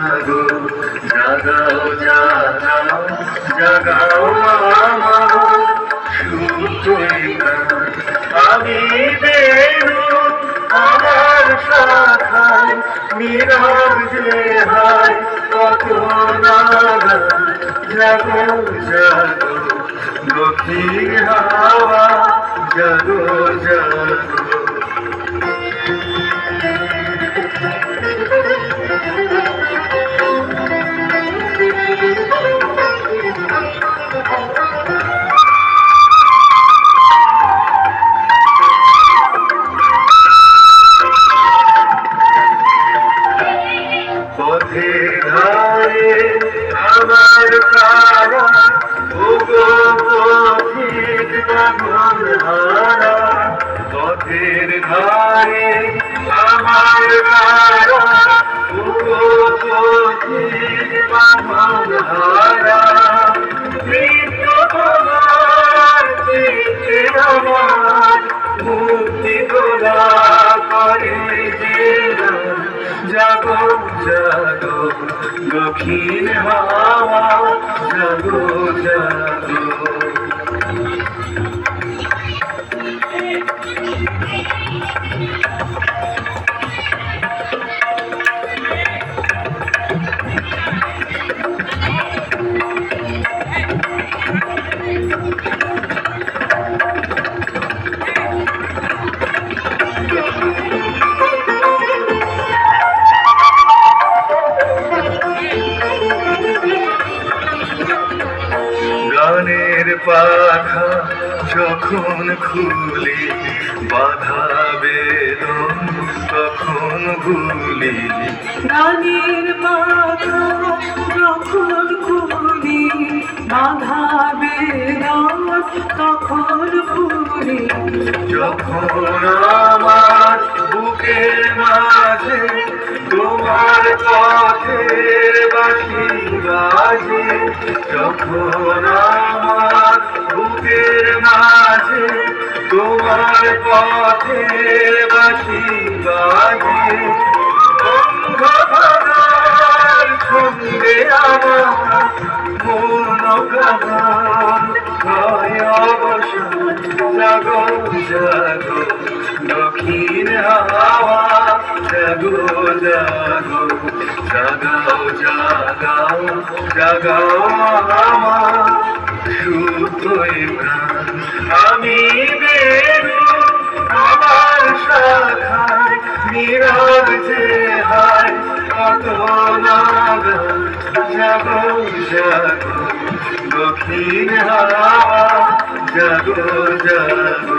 জাগো জাগাও জাগাও জাগাও আমার সুতোয় প্রাণ। আমি বেরু আমার শাখায় নীরব যে হায় কত নাগাল। জাগো জাগো দক্ষিণ হাওয়া জাগো জাগো। পথের ধারে আমার কারা ওগো পথিক বাঁধন হারা। পথের ধারে আমার কারা ওগো পথিক বাঁধন হারা। মৃত্যু তোমার চিত্তে আমার মুক্তি তোলা করে জীবন। জাগো জাগো দক্ষিণ হাওয়া জাগো জাগো। গানের পাখা যখন খুলি বাধা বেদন তখন ভুলি। গানের পাখা যখন খুলি বাধা বেদন তখন ভুলি। যখন আমার বুকের মাঝে তোমার পথের বাঁশি বাজে। যখন আমার বুকের মাঝে তোমার পথের বাঁশি বাজে। অন্ধকার সঙ্গে আমার মন কাঁদন হয় অবসান। জাগো জাগো দক্ষিণ হাওয়া জাগো জাগো জাগাও জাগাও জাগাও আমার সুতোয় প্রাণ। আমি বেরু আমার শাখায় নীরব যে হায় কত নাগাল। জাগো জাগো দক্ষিণ হাওয়া জাগো জাগো।